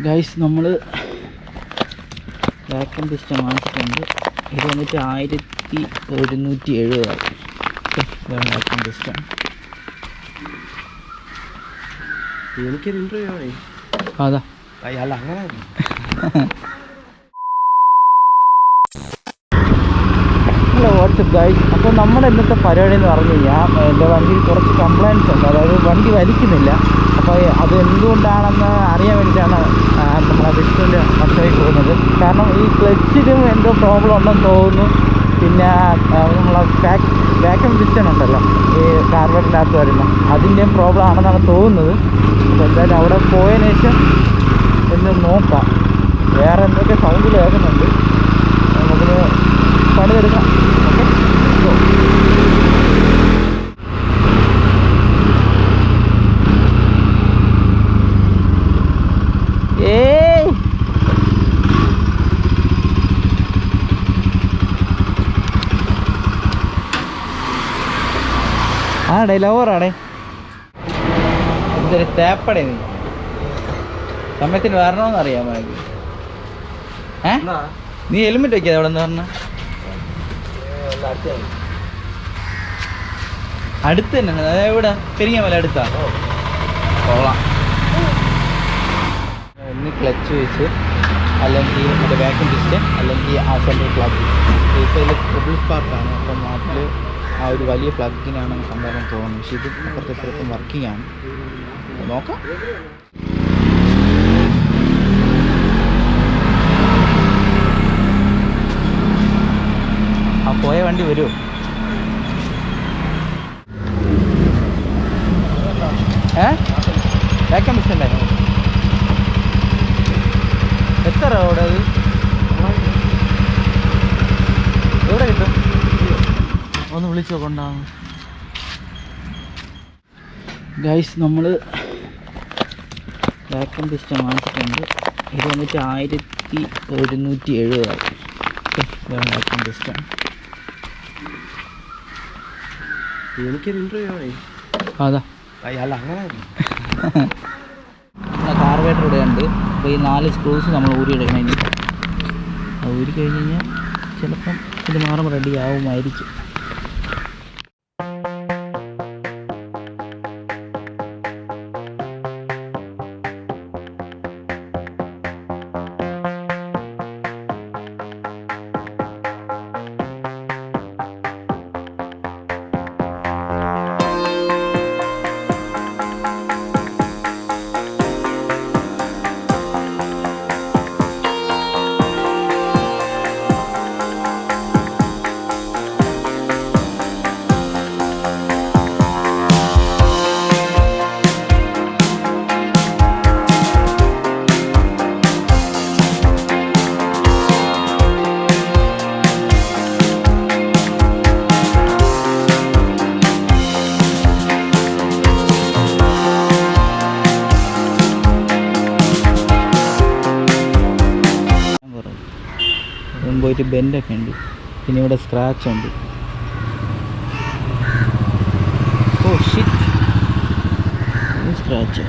Guys നമ്മൾ vacuum piston വാങ്ങിച്ചിട്ടുണ്ട്. ഇത് വന്നിട്ട് 1170 വാക്കം പിസ്റ്റൺ. എനിക്കൊരു ഇൻ്റർവ്യൂ ആയി അതാ അല്ല അങ്ങനെ ഹലോ വാട്സപ്പ് ഗൈസ്. അപ്പോൾ നമ്മുടെ ഇന്നത്തെ പരിപാടി എന്ന് പറഞ്ഞു കഴിഞ്ഞാൽ എൻ്റെ വണ്ടിയിൽ കുറച്ച് കംപ്ലയിൻറ്റ്സ് ഉണ്ട്. അതായത് വണ്ടി വലിക്കുന്നില്ല. അപ്പോൾ അത് എന്തുകൊണ്ടാണെന്ന് അറിയാൻ വേണ്ടിയിട്ടാണ് നമ്മളെ പിസ്റ്റണിൽ വർഷമായി പോകുന്നത്. കാരണം ഈ ക്ലച്ചിലും എന്തോ പ്രോബ്ലം ഉണ്ടെന്ന് തോന്നുന്നു. പിന്നെ നമ്മളെ വാക്കം പിസ്റ്റൺ ഉണ്ടല്ലോ, ഈ കാർബണിനകത്ത് വരുന്ന അതിൻ്റെയും പ്രോബ്ലം ആണെന്നാണ് തോന്നുന്നത്. അപ്പോൾ എന്തായാലും അവിടെ പോയതിനു ശേഷം എന്ന് നോക്കാം. വേറെ എന്തൊക്കെ സൗണ്ട് കേൾക്കുന്നുണ്ട്, നമുക്കിന് പണിതെടുക്കാം. ആടേ ലവറാടേ, എന്തൊരു തേപ്പടേ. നീ സമയത്തിന് വരണമെന്ന് അറിയാമോ എനിക്ക്? നീ ഹെൽമെറ്റ് വയ്ക്കാതെ അവിടെ നിന്ന് പറഞ്ഞ അടുത്ത് തന്നെ. അതായത് ഇവിടെ പെരിങ്ങമല അടുത്താ. കൊള്ളാം. ഒന്ന് ക്ലച്ച് വെച്ച്, അല്ലെങ്കിൽ മറ്റേ വാക്യൂം പിസ്റ്റൺ, അല്ലെങ്കിൽ ആ സെൻട്രൽ പ്ലഗ്. ഇപ്പോൾ ഇതിൽ ട്രിപ്പിൾ സ്പാർക്കാണ്. അപ്പം അതിൽ ആ ഒരു വലിയ പ്ലഗിനാണ് സംഭവം തോന്നുന്നത്. പക്ഷേ ഇത് അപ്പുറത്തും വർക്കിംഗ് ആണ്. നോക്കാം. ആ പോയ വണ്ടി വരുമോ? വാക്യൂം പിസ്റ്റൺ എത്ര അവിടെ? അത് എവിടെ കിട്ടും? ഒന്ന് വിളിച്ചോ കൊണ്ടാണ്. ഗൈസ് നമ്മൾ വാക്കം പിസ്റ്റൺ വാങ്ങിച്ചിട്ടുണ്ട്. ഇത് വന്നിട്ട് 1170 വാക്കം പിസ്റ്റൺ. എനിക്കൊരു ഇൻ്റർവ്യൂ ആയി അതാ അല്ല അങ്ങനെ കാർബേറ്റർ ഇവിടെ ഉണ്ട്. അപ്പോൾ ഈ 4 സ്ക്രൂസ് നമ്മൾ ഊരിയെടുക്കണം. ഇനി അത് ഊരി കഴിഞ്ഞ് കഴിഞ്ഞാൽ ചിലപ്പം ഇത് മാറുമ്പോൾ റെഡി ആവുമായിരിക്കും. പോയിട്ട് ബെൻഡൊക്കെ ഉണ്ട്. പിന്നെ ഇവിടെ സ്ക്രാച്ച് ഉണ്ട്. Oh shit, scratch.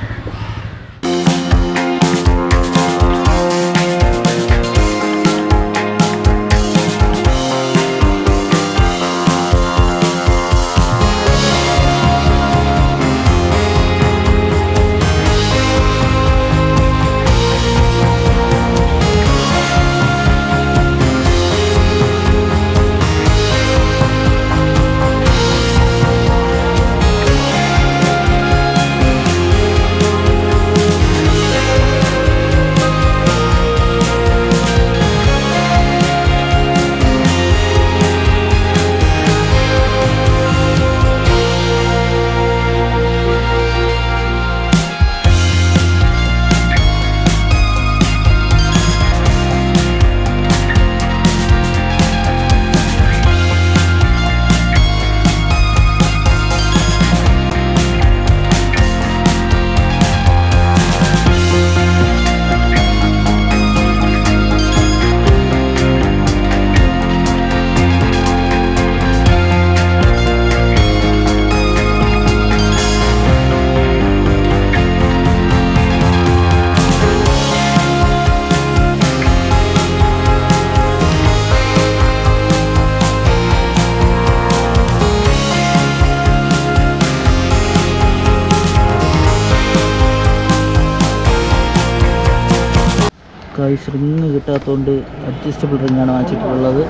Guys ring കിട്ടാത്തതുകൊണ്ട് അഡ്ജസ്റ്റബിൾ റിങ്ങാണ് വാങ്ങിച്ചിട്ടുള്ളത്.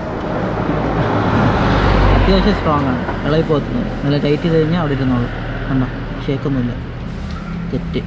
അത്യാവശ്യം സ്ട്രോങ് ആണ്, ഇളകി പോകത്തുന്നത്. നല്ല ടൈറ്റ് ചെയ്ത് കഴിഞ്ഞാൽ അവിടെ ഇരുന്നോളൂ. കണ്ടോ, ഷേക്കൊന്നുമില്ല. തെറ്റ്.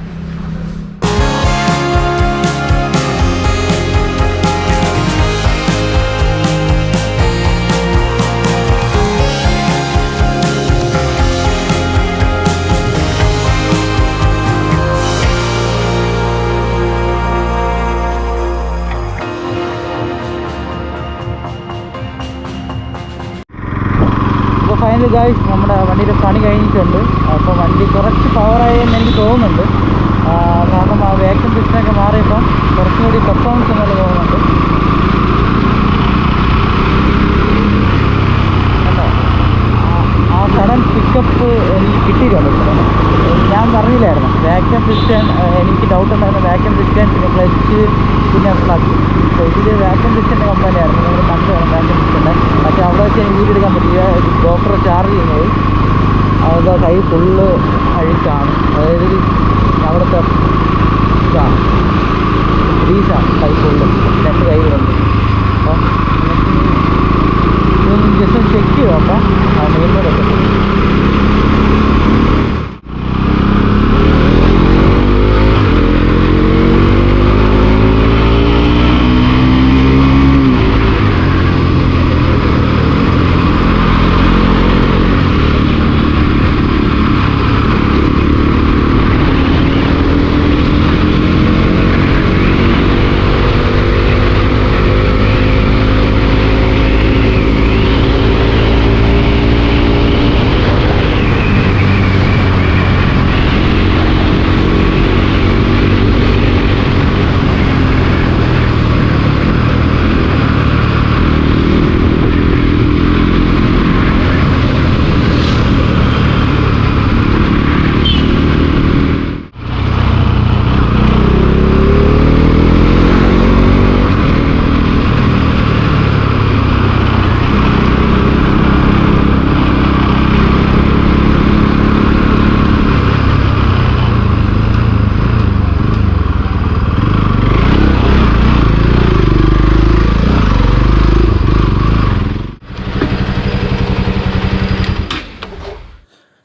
ഫൈനലി ഗൈസ് നമ്മുടെ വണ്ടിയുടെ പണി കഴിഞ്ഞിട്ടുണ്ട്. അപ്പോൾ വണ്ടി കുറച്ച് പവറായി എന്ന് എനിക്ക് തോന്നുന്നുണ്ട്. കാരണം ആ വാക്യൂം പിസ്റ്റനൊക്കെ മാറിയപ്പം കുറച്ചുകൂടി പെർഫോമൻസ് എന്നൊക്കെ തോന്നുന്നുണ്ട്. കേട്ടോ, ആ സഡൻ പിക്കപ്പ് എനിക്ക് കിട്ടിയിട്ടുണ്ട്. ഞാൻ പറഞ്ഞില്ലായിരുന്നു വാക്യൂം പിസ്റ്റൻ, എനിക്ക് ഡൗട്ട് ഉണ്ടായിരുന്നു വാക്യൂം പിസ്റ്റൻ, പിന്നെ ക്ലച്ച്, പിന്നെ ഫ്ലഗ്. അപ്പോൾ ഇതിൽ വാക്യൂം പിസ്റ്റൻ്റെ കമ്പനി ആയിരുന്നു. നിങ്ങൾ കണ്ടു വേണം വാക്യൂം പിസ്റ്റൻ്റെ. പക്ഷേ അവിടെ വെച്ച് എനിക്ക് വീഡിയോ എടുക്കാൻ പറ്റില്ല. GOPRO ചാർജ് ചെയ്യുന്നത് അത് കൈ ഫുള്ള് അഴുക്കാണ്. അതായത് അവിടുത്തെ ഇതാണ് ഗ്രീസാണ് കൈ ഫുള്ള്, 2 കൈകളുണ്ട്. അപ്പം നമുക്ക് ജസ്റ്റ് ചെക്ക് ചെയ്ത് നോക്കാം ആ മെയിൻ റോഡൊക്കെ.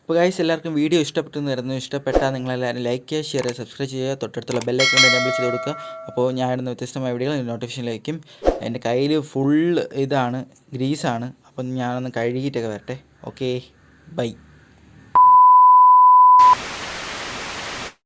അപ്പോൾ ഗൈസ്, എല്ലാവർക്കും വീഡിയോ ഇഷ്ടപ്പെട്ടെന്ന് വരുന്നു. ഇഷ്ടപ്പെട്ടാൽ നിങ്ങളെല്ലാവരും ലൈക്ക് ചെയ്യുക, ഷെയർ ചെയ്യുക, സബ്സ്ക്രൈബ് ചെയ്യുക. തൊട്ടടുത്തുള്ള ബെല്ലൈക്കൺ എനേബിൾ ചെയ്ത് കൊടുക്കുക. അപ്പോൾ ഞാൻ ഇടുന്ന വ്യത്യസ്തമായ വീഡിയോകൾ നോട്ടിഫിക്കേഷൻ ലഭിക്കും. എൻ്റെ കയ്യിൽ ഫുൾ ഇതാണ്, ഗ്രീസാണ്. അപ്പം ഞാനൊന്ന് കഴുകിയിട്ടൊക്കെ വരട്ടെ. Okay, by.